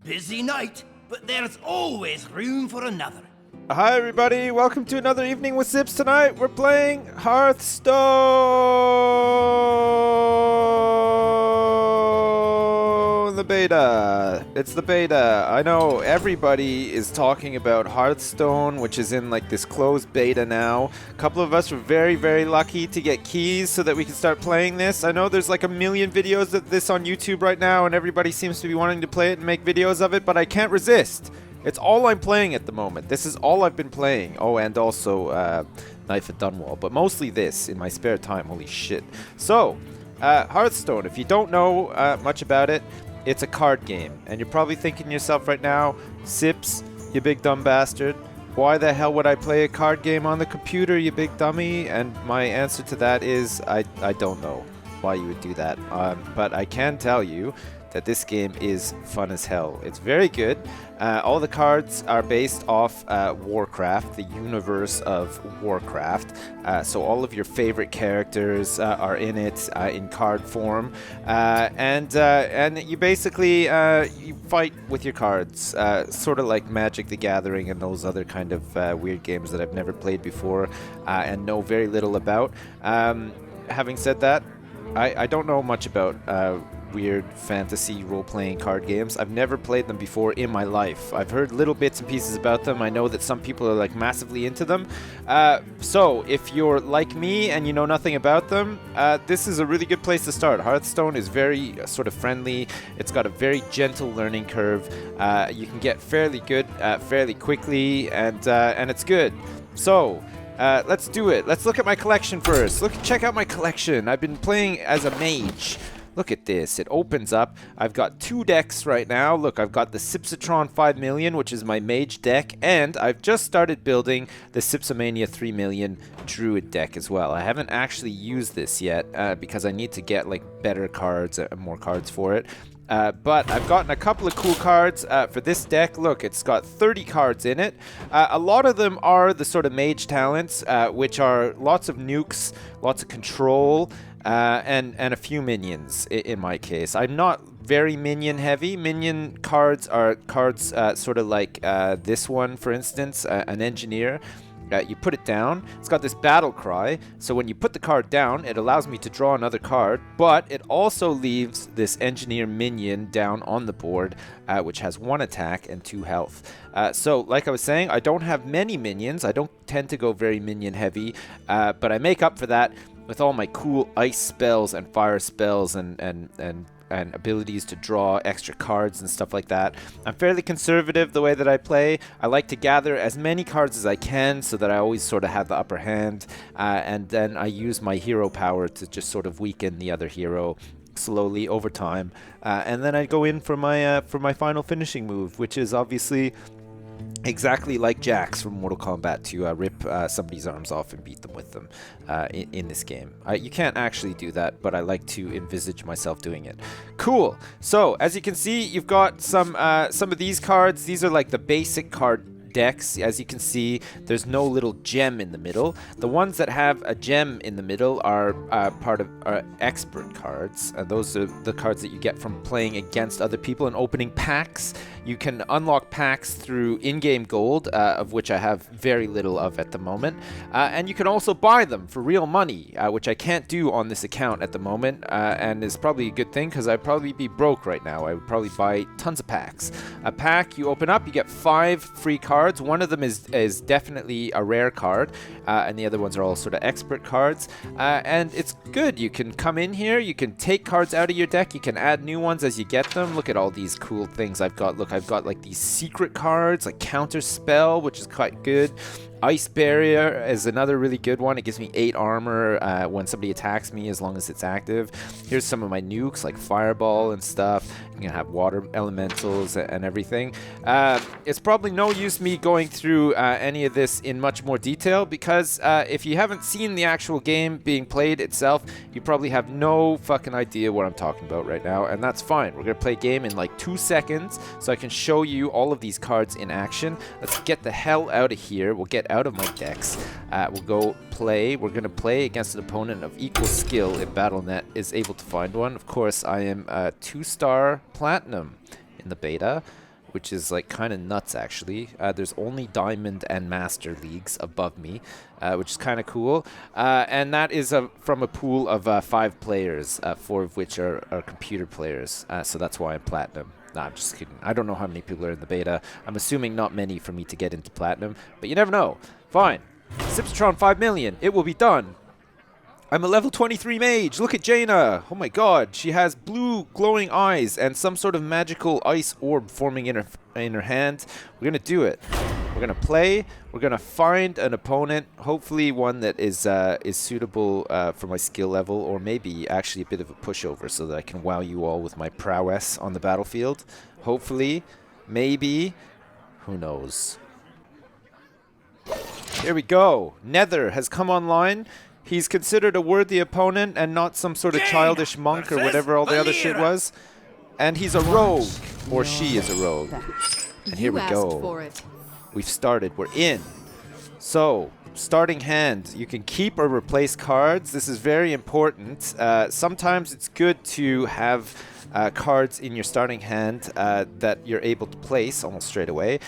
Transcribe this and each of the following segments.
Busy night, but there's always room for another. Hi everybody, welcome to another evening with Zips. Tonight we're playing Hearthstone, the beta. It's the beta. I know everybody is talking about Hearthstone, which is in like this closed beta now. A couple of us were very, very lucky to get keys so that we can start playing this. I know there's like a million videos of this on YouTube right now and everybody seems to be wanting to play it and make videos of it, but I can't resist. It's all I'm playing at the moment. This is all I've been playing. Oh, and also Knife at Dunwall, but mostly this in my spare time. Holy shit. So, Hearthstone, if you don't know much about it, it's a card game. And you're probably thinking to yourself right now, Sips, you big dumb bastard, why the hell would I play a card game on the computer, you big dummy? And my answer to that is, I don't know why you would do that. But I can tell you that this game is fun as hell. It's very good. All the cards are based off Warcraft, the universe of Warcraft. So all of your favorite characters are in it in card form, and you basically you fight with your cards, sort of like Magic the Gathering and those other kind of weird games that I've never played before and know very little about. Having said that, I don't know much about weird fantasy role-playing card games. I've never played them before in my life. I've heard little bits and pieces about them. I know that some people are like massively into them. So if you're like me and you know nothing about them, this is a really good place to start. Hearthstone is very sort of friendly. It's got a very gentle learning curve. You can get fairly good fairly quickly, and it's good. So let's do it. Let's look at my collection first. Check out my collection. I've been playing as a mage. Look at this. It opens up. I've got 2 decks right now. Look, I've got the Sipsatron 5 million, which is my mage deck, and I've just started building the Sipsomania 3 million druid deck as well. I haven't actually used this yet because I need to get like better cards, more cards for it. But I've gotten a couple of cool cards for this deck. Look, it's got 30 cards in it. A lot of them are the sort of mage talents, which are lots of nukes, lots of control, and a few minions in my case. I'm not very minion heavy. Minion cards are cards sort of like this one, for instance, an engineer. You put it down, it's got this battle cry, so when you put the card down, it allows me to draw another card, but it also leaves this engineer minion down on the board, which has 1 attack and 2 health. So, like I was saying, I don't have many minions. I don't tend to go very minion heavy, but I make up for that with all my cool ice spells and fire spells and abilities to draw extra cards and stuff like that. I'm fairly conservative the way that I play. I like to gather as many cards as I can so that I always sort of have the upper hand, and then I use my hero power to just sort of weaken the other hero slowly over time, and then I go in for my final finishing move, which is obviously exactly like Jax from Mortal Kombat, to rip somebody's arms off and beat them with them in this game. You can't actually do that, but I like to envisage myself doing it. Cool. So as you can see, you've got some of these cards. These are like the basic card decks. As you can see, there's no little gem in the middle. The ones that have a gem in the middle are part of expert cards. Those are the cards that you get from playing against other people and opening packs. You can unlock packs through in-game gold, of which I have very little of at the moment. And you can also buy them for real money, which I can't do on this account at the moment, and is probably a good thing because I'd probably be broke right now. I would probably buy tons of packs. A pack you open up, you get 5 free cards. One of them is definitely a rare card, and the other ones are all sort of expert cards. And it's good. You can come in here, you can take cards out of your deck, you can add new ones as you get them. Look at all these cool things I've got. Look, I've got like these secret cards, like Counter Spell, which is quite good. Ice Barrier is another really good one. It gives me 8 armor when somebody attacks me as long as it's active. Here's some of my nukes like Fireball and stuff. You can have water elementals and everything. It's probably no use me going through any of this in much more detail because if you haven't seen the actual game being played itself, you probably have no fucking idea what I'm talking about right now, and that's fine. We're going to play a game in like 2 seconds so I can show you all of these cards in action. Let's get the hell out of here. We'll get out of my decks. We'll go play. We're going to play against an opponent of equal skill if Battle.net is able to find one. Of course, I am 2-star platinum in the beta. which is like kind of nuts actually. There's only Diamond and Master leagues above me, which is kind of cool. And that is from a pool of 5 players, 4 of which are computer players. So that's why I'm Platinum. Nah, I'm just kidding. I don't know how many people are in the beta. I'm assuming not many for me to get into Platinum, but you never know. Fine. Sipstron 5 million. It will be done. I'm a level 23 mage. Look at Jaina. Oh my god. She has blue glowing eyes and some sort of magical ice orb forming in her hand. We're going to do it. We're going to play. We're going to find an opponent, hopefully one that is suitable for my skill level, or maybe actually a bit of a pushover so that I can wow you all with my prowess on the battlefield. Hopefully. Maybe. Who knows? Here we go. Nether has come online. He's considered a worthy opponent and not some sort of childish monk or whatever all the other shit was. And he's a rogue. Or she is a rogue. And here we go. We've started. We're in. So, starting hand. You can keep or replace cards. This is very important. Sometimes it's good to have cards in your starting hand that you're able to place almost straight away.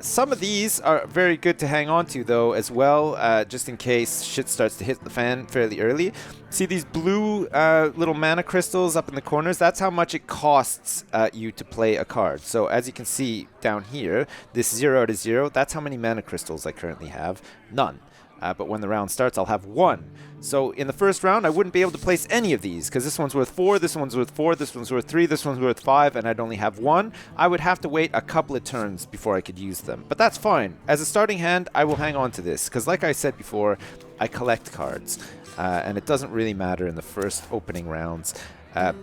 Some of these are very good to hang on to though as well, just in case shit starts to hit the fan fairly early. See these blue little mana crystals up in the corners? That's how much it costs you to play a card. So as you can see down here, this 0 to 0, that's how many mana crystals I currently have. None. But when the round starts, I'll have 1. So in the first round, I wouldn't be able to place any of these, because this one's worth 4, this one's worth 4, this one's worth 3, this one's worth 5, and I'd only have 1. I would have to wait a couple of turns before I could use them. But that's fine. As a starting hand, I will hang on to this, because like I said before, I collect cards. And it doesn't really matter in the first opening rounds.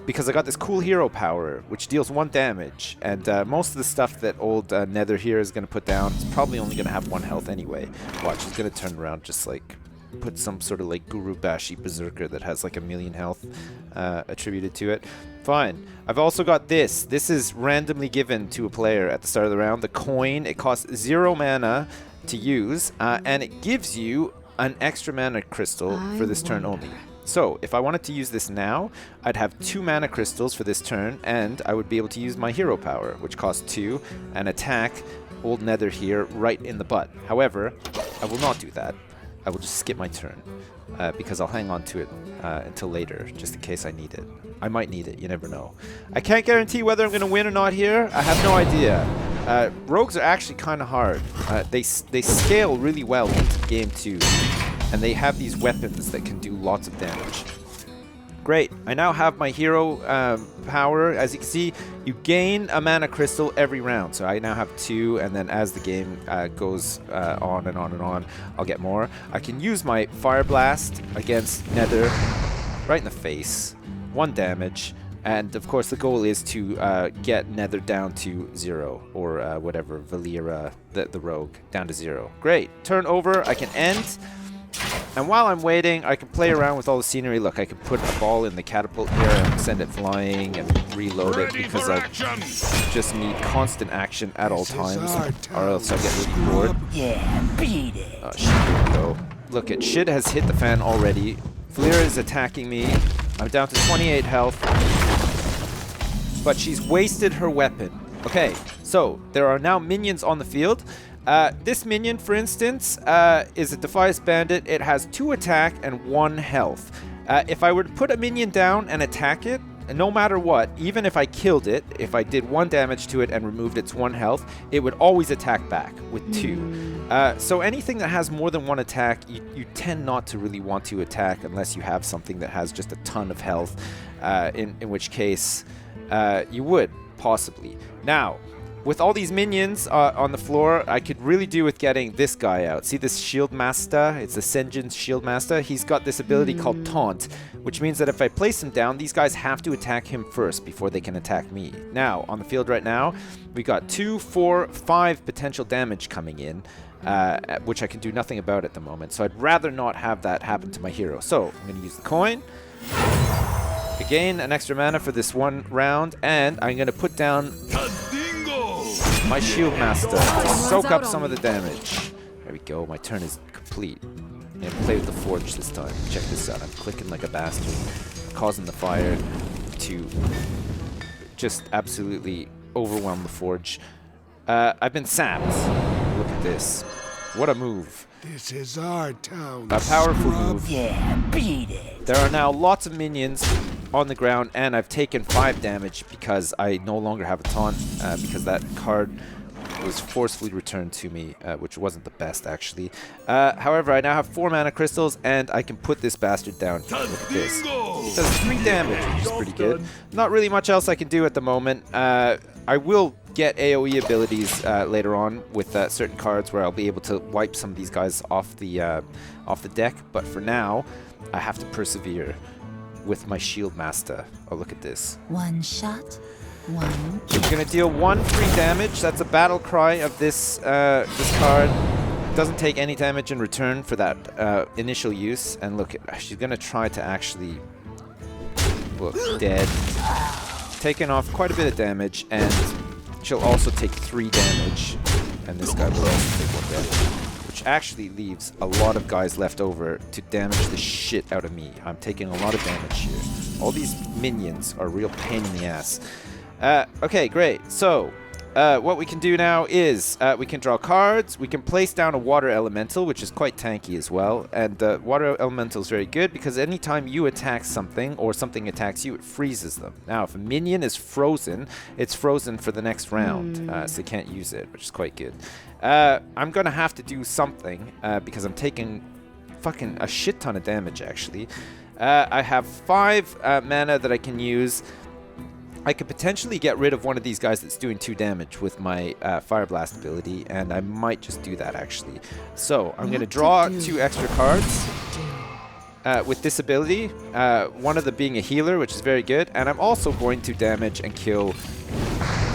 Because I got this cool hero power, which deals 1 damage, and most of the stuff that old Nether here is going to put down is probably only going to have 1 health anyway. Watch, he's going to turn around just like put some sort of like Guru Bashi Berserker that has like 1,000,000 health attributed to it. Fine. I've also got this. This is randomly given to a player at the start of the round. The coin, it costs 0 mana to use, and it gives you an extra mana crystal for this turn only. So, if I wanted to use this now, I'd have 2 mana crystals for this turn, and I would be able to use my hero power, which costs 2, and attack old Nether here right in the butt. However, I will not do that. I will just skip my turn, because I'll hang on to it until later, just in case I need it. I might need it, you never know. I can't guarantee whether I'm going to win or not here. I have no idea. Rogues are actually kind of hard. They scale really well into game 2. And they have these weapons that can do lots of damage. Great. I now have my hero power. As you can see, you gain a mana crystal every round. So I now have 2, and then as the game goes on and on and on, I'll get more. I can use my Fire Blast against Nether right in the face. 1 damage. And of course the goal is to get Nether down to 0, or whatever, Valera, the rogue, down to 0. Great. Turn over. I can end. And while I'm waiting, I can play around with all the scenery. Look, I can put a ball in the catapult here and send it flying and reload it, because I just need constant action at all times, or else I get really bored. Yeah, beat it. Oh, shit, here we go. Look, shit has hit the fan already. Valera is attacking me. I'm down to 28 health. But she's wasted her weapon. Okay, so there are now minions on the field. This minion, for instance, is a Defias Bandit. It has 2 attack and 1 health. If I were to put a minion down and attack it, no matter what, even if I killed it, if I did 1 damage to it and removed its 1 health, it would always attack back with 2. So anything that has more than 1 attack, you tend not to really want to attack unless you have something that has just a ton of health, in which case you would, possibly. Now, with all these minions on the floor, I could really do with getting this guy out. See this Shield Master? It's the Senjin's Shield Master. He's got this ability called Taunt, which means that if I place him down, these guys have to attack him first before they can attack me. Now, on the field right now, we got 2, 4, 5 potential damage coming in, which I can do nothing about at the moment. So I'd rather not have that happen to my hero. So I'm going to use the coin. Gain an extra mana for this 1 round, and I'm going to put down my Shield Master to soak up some of the damage. There we go. My turn is complete. I'm going to play with the Forge this time. Check this out. I'm clicking like a bastard, causing the fire to just absolutely overwhelm the Forge. I've been sapped. Look at this. What a move. This is our town. A powerful scrub. move. Yeah, beat it. There are now lots of minions on the ground, and I've taken 5 damage because I no longer have a taunt, because that card was forcefully returned to me, which wasn't the best, actually. However, I now have 4 mana crystals, and I can put this bastard down. Look at this. It does 3 damage, which is pretty good. Not really much else I can do at the moment. I will get AoE abilities later on with certain cards where I'll be able to wipe some of these guys off the deck, but for now, I have to persevere with my Shield Master. Oh, look at this. One shot, one So we're gonna deal 1 free damage. That's a battle cry of this this card. Doesn't take any damage in return for that initial use. And look, she's gonna try to actually look dead. Taking off quite a bit of damage, and she'll also take 3 damage. And this guy will also take 1 damage, which actually leaves a lot of guys left over to damage the shit out of me. I'm taking a lot of damage here. All these minions are a real pain in the ass. Okay, great. So, what we can do now is we can draw cards. We can place down a water elemental, which is quite tanky as well. And water elemental is very good because anytime you attack something or something attacks you, it freezes them. Now, if a minion is frozen, it's frozen for the next round, so they can't use it, which is quite good. I'm gonna have to do something because I'm taking fucking a shit ton of damage, actually. I have 5 mana that I can use. I could potentially get rid of one of these guys that's doing 2 damage with my Fire Blast ability, and I might just do that, actually. So, I'm going to draw 2 extra cards with this ability, one of them being a healer, which is very good, and I'm also going to damage and kill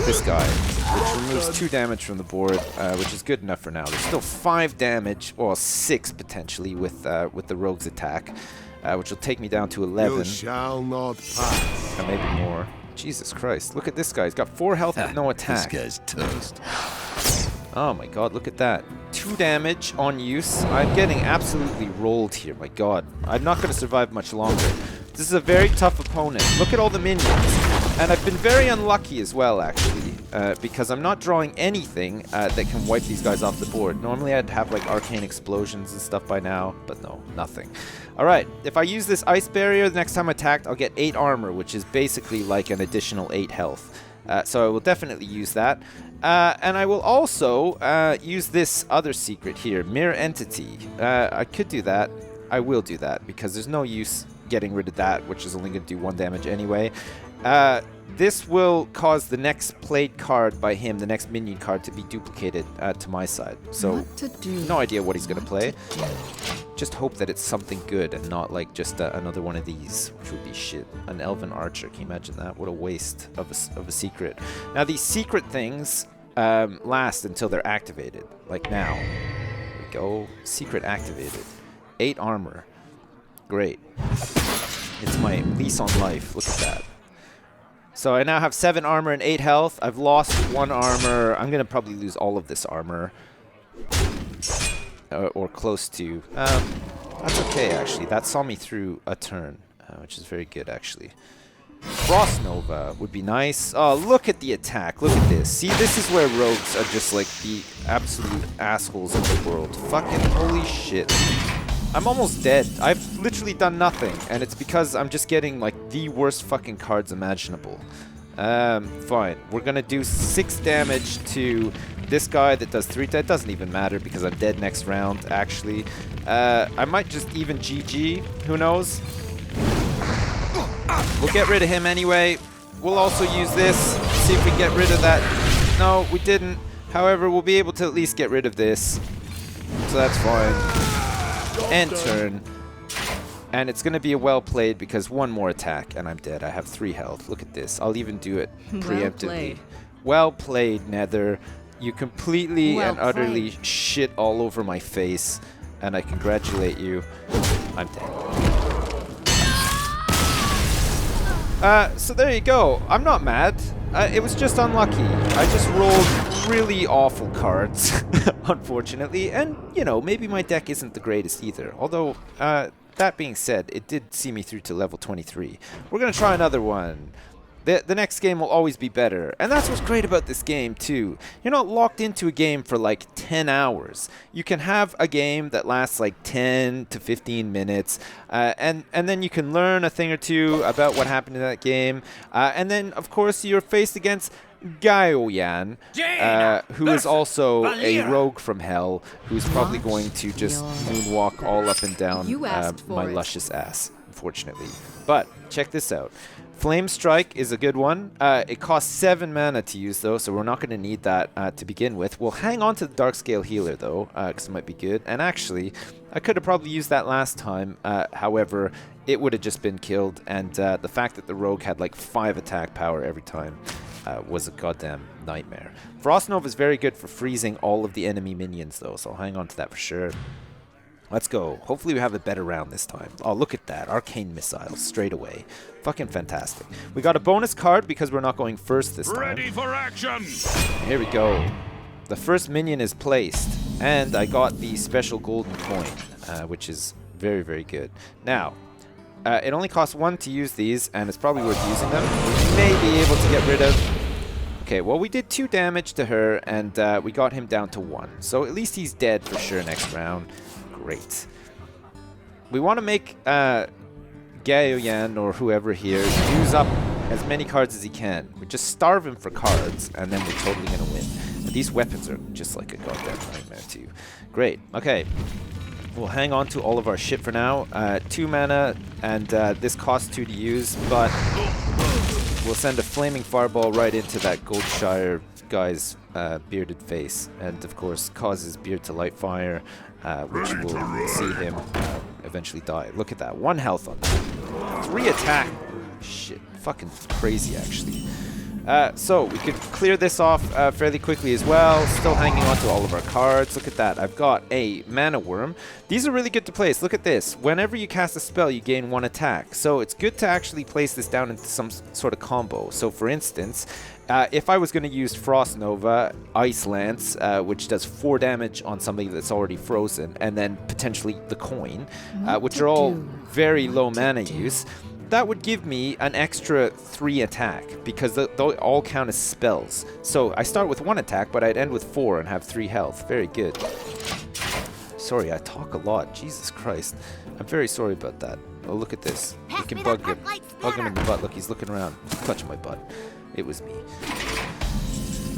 this guy, which removes 2 damage from the board, which is good enough for now. There's still 5 damage, well, 6 potentially with the rogue's attack, which will take me down to 11. You shall not pass. Or maybe more. Jesus Christ, look at this guy. He's got 4 health with no attack. This guy's toast. Oh my god, look at that. 2 damage on use. I'm getting absolutely rolled here, my god. I'm not going to survive much longer. This is a very tough opponent. Look at all the minions. And I've been very unlucky as well, actually, because I'm not drawing anything that can wipe these guys off the board. Normally I'd have like arcane explosions and stuff by now, but no, nothing. Alright, if I use this ice barrier, the next time I attack, I'll get 8 armor, which is basically like an additional 8 health. So I will definitely use that. And I will also use this other secret here, Mirror Entity. I could do that. I will do that, because there's no use getting rid of that, which is only going to do 1 damage anyway. This will cause the next played card by him, the next minion card, to be duplicated to my side. So, no idea what he's going to play. Just hope that it's something good and not like just another one of these, which would be shit. An Elven Archer, can you imagine that? What a waste of a secret. Now, these secret things last until they're activated, like now. There we go. Secret activated. 8 armor. Great. It's my lease on life. Look at that. So I now have 7 armor and 8 health. I've lost 1 armor. I'm going to probably lose all of this armor. Or close to. That's okay, actually. That saw me through a turn, which is very good, actually. Frost Nova would be nice. Oh, look at the attack. Look at this. See, this is where rogues are just like the absolute assholes of the world. Fucking holy shit. I'm almost dead. I've literally done nothing, and it's because I'm just getting like the worst fucking cards imaginable. Fine. We're gonna do 6 damage to this guy that does 3. That doesn't even matter because I'm dead next round, actually. I might just even GG. Who knows? We'll get rid of him anyway. We'll also use this. See if we get rid of that. No, we didn't. However, we'll be able to at least get rid of this. So that's fine. End turn. And it's going to be a well played because 1 more attack and I'm dead. I have 3 health. Look at this. I'll even do it preemptively. Well played, Nether. You completely and utterly shit all over my face. And I congratulate you. I'm dead. So there you go. I'm not mad. It was just unlucky. I just rolled really awful cards, unfortunately. And, you know, maybe my deck isn't the greatest either. Although, that being said, it did see me through to level 23. We're going to try another one. the next game will always be better. And that's what's great about this game too. You're not locked into a game for like 10 hours. You can have a game that lasts like 10 to 15 minutes, and then you can learn a thing or two about what happened in that game. And then, of course, you're faced against Gaoyan, who is also a rogue from hell, who's probably going to just moonwalk all up and down my luscious ass, unfortunately. But check this out. Flame Strike is a good one. It costs 7 mana to use, though, so we're not going to need that to begin with. We'll hang on to the Darkscale Healer, though, because it might be good. And actually, I could have probably used that last time. However, it would have just been killed. And the fact that the Rogue had like 5 attack power every time was a goddamn nightmare. Frost Nova is very good for freezing all of the enemy minions, though, so I'll hang on to that for sure. Let's go. Hopefully we have a better round this time. Oh, look at that. Arcane Missiles straight away. Fucking fantastic. We got a bonus card because we're not going first this time. Ready for action! Here we go. The first minion is placed, and I got the special golden coin, which is very, very good. Now, it only costs 1 to use these, and it's probably worth using them. We may be able to get rid of... Okay, well, we did 2 damage to her, and we got him down to 1. So at least he's dead for sure next round. Great. We want to make Gaoyan or whoever here use up as many cards as he can. We just starve him for cards, and then we're totally going to win. And these weapons are just like a goddamn nightmare too. Great. Okay. We'll hang on to all of our shit for now. 2 mana, and this costs 2 to use, but we'll send a flaming fireball right into that Goldshire guy's bearded face, and of course cause his beard to light fire, which will see him eventually die. Look at that. 1 health on that. 3 attack. Shit. Fucking crazy, actually. So we could clear this off fairly quickly as well. Still hanging on to all of our cards. Look at that. I've got a Mana Worm. These are really good to place. Look at this. Whenever you cast a spell, you gain 1 attack. So it's good to actually place this down into some sort of combo. So for instance, if I was going to use Frost Nova, Ice Lance, which does 4 damage on somebody that's already frozen, and then potentially the coin, which are all very low mana use, that would give me an extra 3 attack, because they all count as spells. So I start with 1 attack, but I'd end with 4 and have 3 health. Very good. Sorry, I talk a lot. Jesus Christ. I'm very sorry about that. Oh, look at this. We can bug him. Bug him in the butt. Look, he's looking around. He's clutching my butt. It was me.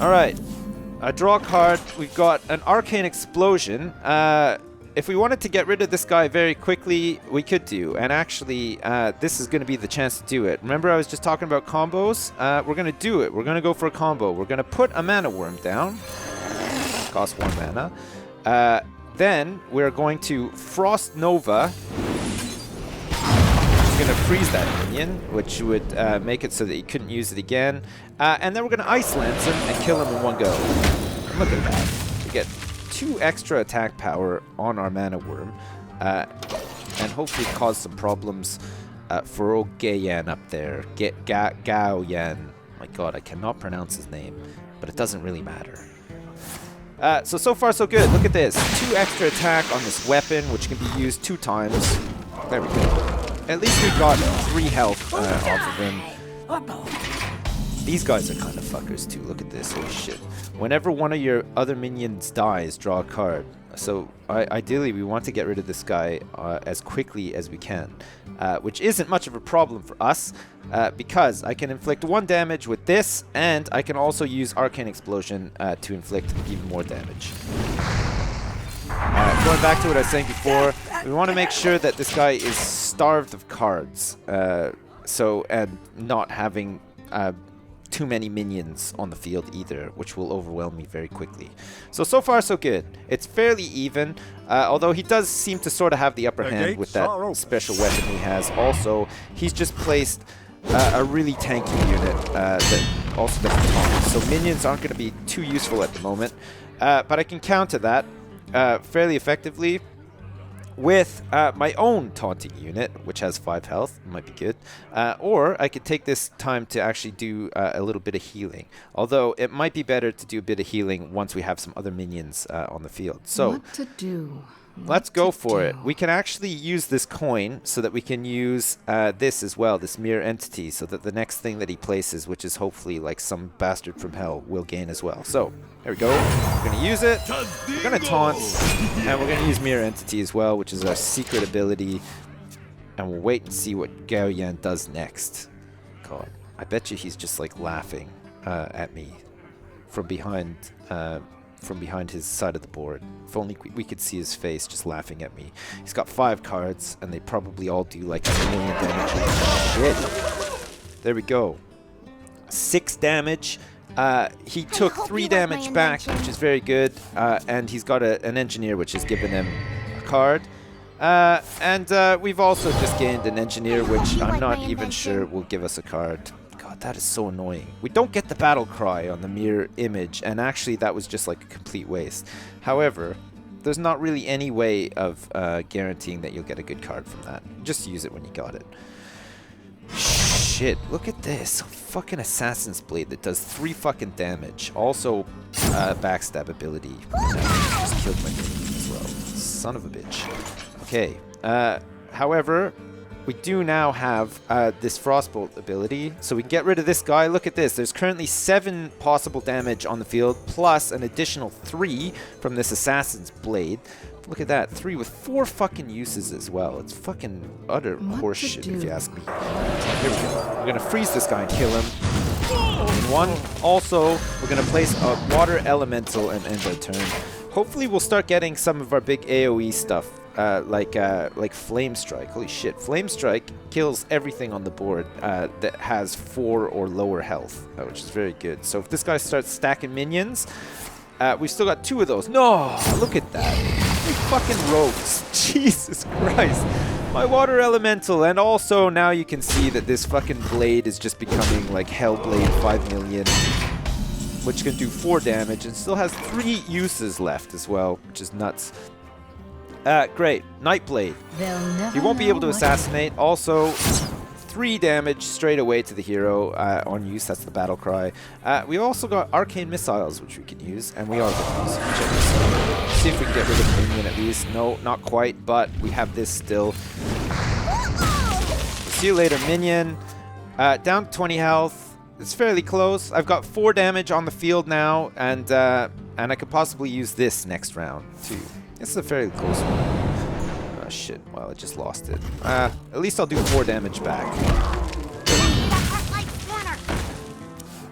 Alright. I draw a card. We've got an Arcane Explosion. If we wanted to get rid of this guy very quickly, we could do. And actually, this is going to be the chance to do it. Remember I was just talking about combos? We're going to do it. We're going to go for a combo. We're going to put a Mana Worm down. Costs 1 mana. Then we're going to Frost Nova. We're going to freeze that minion, which would make it so that he couldn't use it again. And then we're going to Ice Lance him and kill him in 1 go. Look at that. We get 2 extra attack power on our Mana Worm, and hopefully cause some problems for old Gaoyan up there. Gaoyan. My god, I cannot pronounce his name, but it doesn't really matter. So far so good. Look at this. 2 extra attack on this weapon, which can be used 2 times. There we go. At least we got 3 health off of him. These guys are kind of fuckers too. Look at this. Holy shit. Whenever one of your other minions dies, draw a card. So ideally we want to get rid of this guy as quickly as we can, which isn't much of a problem for us, because I can inflict 1 damage with this, and I can also use Arcane Explosion to inflict even more damage. Going back to what I was saying before, we want to make sure that this guy is starved of cards, and not having too many minions on the field either, which will overwhelm me very quickly. So far so good. It's fairly even, although he does seem to sort of have the upper hand with that special weapon he has. Also, he's just placed a really tanky unit that also doesn't taunt. So minions aren't going to be too useful at the moment, but I can counter that fairly effectively with my own taunting unit, which has 5 health. Might be good. Or I could take this time to actually do a little bit of healing. Although it might be better to do a bit of healing once we have some other minions on the field. So what to do? let's go for it. We can actually use this coin so that we can use this as well, this mirror entity, so that the next thing that he places, which is hopefully like some bastard from hell, will gain as well. So, there we go. We're going to use it. We're going to taunt. And we're going to use mirror entity as well, which is our secret ability. And we'll wait and see what Gao Yan does next. God, I bet you he's just like laughing at me from behind his side of the board. If only we could see his face just laughing at me. He's got 5 cards, and they probably all do like 1 million damage. There we go. 6 damage. He took 3 damage back, which is very good. And he's got an engineer, which has given him a card. And we've also just gained an engineer, which I'm not even sure will give us a card. God, that is so annoying. We don't get the battle cry on the mirror image, and actually that was just like a complete waste. However, there's not really any way of guaranteeing that you'll get a good card from that. Just use it when you got it. Shit, look at this. Fucking Assassin's Blade that does 3 fucking damage. Also, backstab ability. Just killed my minion as well. Son of a bitch. Okay, however, we do now have this Frostbolt ability, so we can get rid of this guy. Look at this. There's currently 7 possible damage on the field, plus an additional 3 from this Assassin's Blade. Look at that. 3 with 4 fucking uses as well. It's fucking utter horseshit, if you ask me. Here we go. We're going to freeze this guy and kill him. In 1. Also, we're going to place a Water Elemental and end our turn. Hopefully, we'll start getting some of our big AoE stuff. Like Flame Strike. Holy shit. Flame Strike kills everything on the board that has 4 or lower health, which is very good. So if this guy starts stacking minions, we've still got 2 of those. No! Look at that. 3 fucking rogues. Jesus Christ. My Water Elemental. And also now you can see that this fucking blade is just becoming like Hellblade 5 million, which can do 4 damage and still has 3 uses left as well, which is nuts. Great. Nightblade. He won't be able to assassinate. Also, 3 damage straight away to the hero on use. That's the battle cry. We also got Arcane Missiles, which we can use, and we are going to use. Check this out. See if we can get rid of the minion at least. No, not quite, but we have this still. See you later, minion. Down to 20 health. It's fairly close. I've got 4 damage on the field now, and I could possibly use this next round, too. This is a fairly close one. Oh, shit. Well, I just lost it. At least I'll do 4 damage back.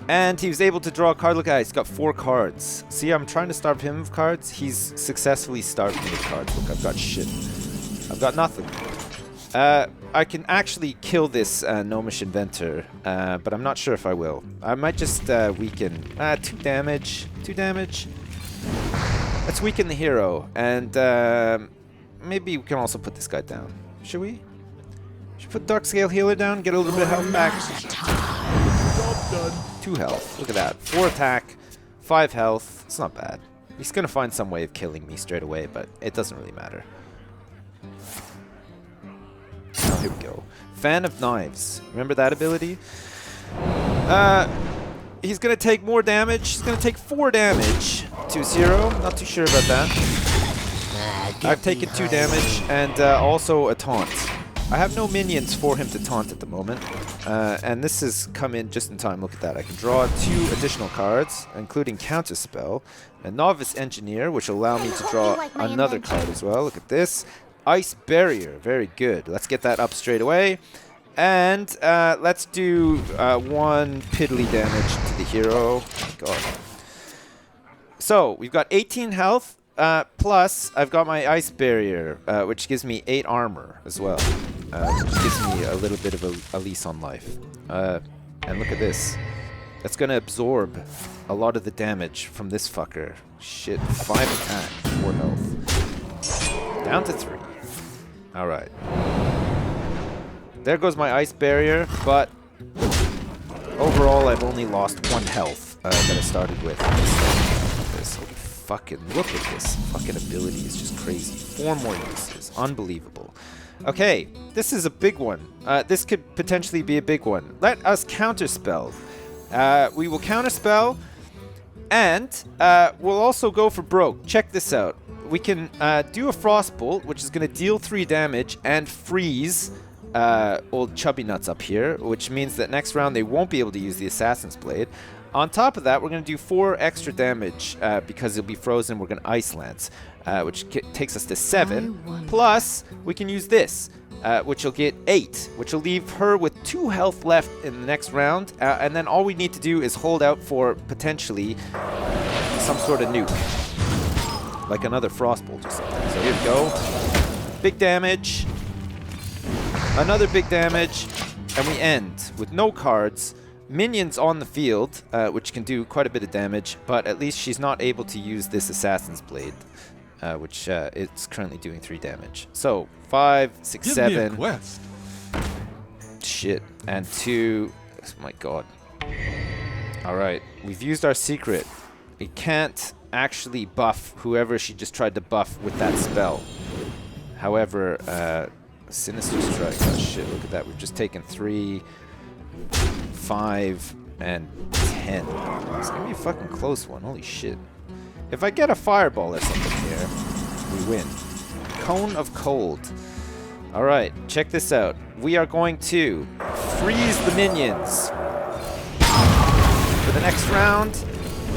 And he was able to draw a card. Look at that. He's got 4 cards. See, I'm trying to starve him of cards. He's successfully starved me of cards. Look, I've got shit. I've got nothing. I can actually kill this Gnomish Inventor, but I'm not sure if I will. I might just weaken. 2 damage. 2 damage. Let's weaken the hero, and maybe we can also put this guy down. Should we? Should put Darkscale Healer down, get a little bit of health back. 2 health. Look at that. 4 attack, 5 health. It's not bad. He's going to find some way of killing me straight away, but it doesn't really matter. Oh, here we go. Fan of Knives. Remember that ability? He's going to take more damage. He's going to take 4 damage to 0. Not too sure about that. I've taken 2 damage and also a taunt. I have no minions for him to taunt at the moment. And this has come in just in time. Look at that. I can draw 2 additional cards, including Counterspell. A Novice Engineer, which will allow me to draw another card as well. Look at this. Ice Barrier. Very good. Let's get that up straight away. And let's do 1 piddly damage to the hero. Oh, God. So, we've got 18 health, plus I've got my Ice Barrier, which gives me 8 armor as well. Which gives me a little bit of a lease on life. And look at this. That's going to absorb a lot of the damage from this fucker. Shit, 5 attack, 4 health. Down to 3. Alright. There goes my Ice Barrier, but overall I've only lost 1 health that I started with. This fucking look at this fucking ability is just crazy. 4 more uses, unbelievable. Okay, this is a big one. This could potentially be a big one. Let us counterspell. We will counterspell, and we'll also go for broke. Check this out. we can do a Frostbolt, which is going to deal 3 damage and freeze old Chubby Nuts up here, which means that next round they won't be able to use the Assassin's Blade. On top of that, we're going to do 4 extra damage because it'll be frozen. We're going to Ice Lance, which takes us to 7. Plus, we can use this, which will get 8, which will leave her with 2 health left in the next round. And then all we need to do is hold out for potentially some sort of nuke, like another Frostbolt or something. So here we go. Big damage. Another big damage. And we end with no cards. Minions on the field, which can do quite a bit of damage, but at least she's not able to use this Assassin's Blade, which it's currently doing 3 damage. So 5, 6, 7. Shit. And 2. Oh my god. Alright, we've used our secret. It can't actually buff whoever she just tried to buff with that spell. However, Sinister Strike. Oh shit, look at that. We've just taken 3, 5, and 10. It's gonna be a fucking close one. Holy shit. If I get a fireball or something here, we win. Cone of Cold. Alright, check this out. We are going to freeze the minions. For the next round,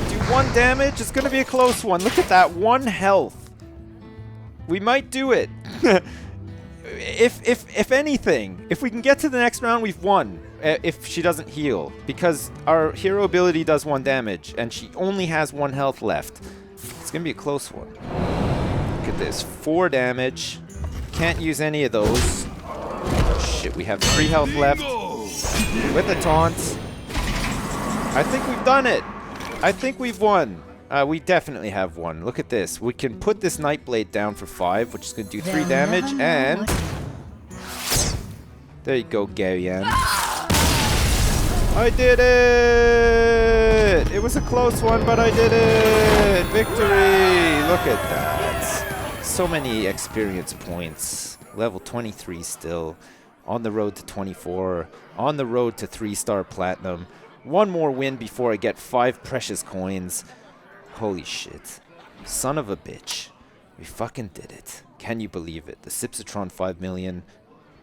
do 1 damage. It's gonna be a close one. Look at that, 1 health. We might do it. If anything, if we can get to the next round, we've won. If she doesn't heal, because our hero ability does 1 damage, and she only has 1 health left. It's gonna be a close one. Look at this, 4 damage. Can't use any of those. Oh, shit, we have 3 health left. With a taunt. I think we've done it. I think we've won. We definitely have won. Look at this. We can put this Nightblade down for 5, which is going to do 3 damage, and there you go, Garian. I did it! It was a close one, but I did it! Victory! Look at that. So many experience points. Level 23 still. On the road to 24. On the road to 3-star platinum. 1 more win before I get 5 precious coins. Holy shit. Son of a bitch. We fucking did it. Can you believe it? The Sipsatron 5 million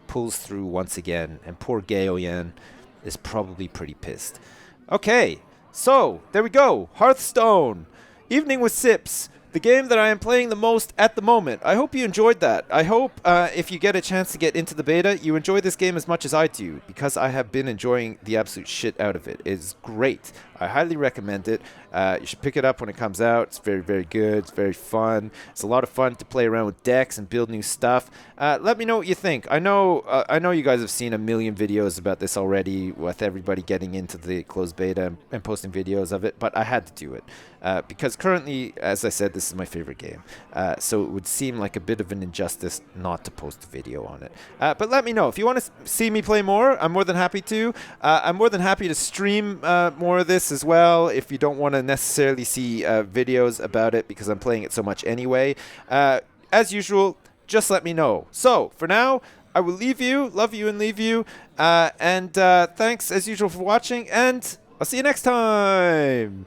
pulls through once again, and poor Gaoyan is probably pretty pissed. Okay, so there we go. Hearthstone. Evening with Sips. The game that I am playing the most at the moment. I hope you enjoyed that. I hope if you get a chance to get into the beta, you enjoy this game as much as I do, because I have been enjoying the absolute shit out of it. It's great. I highly recommend it. You should pick it up when it comes out. It's very, very good. It's very fun. It's a lot of fun to play around with decks and build new stuff. Let me know what you think. I know you guys have seen a million videos about this already, with everybody getting into the closed beta and posting videos of it, but I had to do it. Because currently, as I said, this is my favorite game. So it would seem like a bit of an injustice not to post a video on it. But let me know. If you want to see me play more, I'm more than happy to. I'm more than happy to stream more of this as well, if you don't want to necessarily see videos about it, because I'm playing it so much anyway. As usual, just let me know. So, for now, I will leave you, love you and leave you. And thanks, as usual, for watching, and I'll see you next time.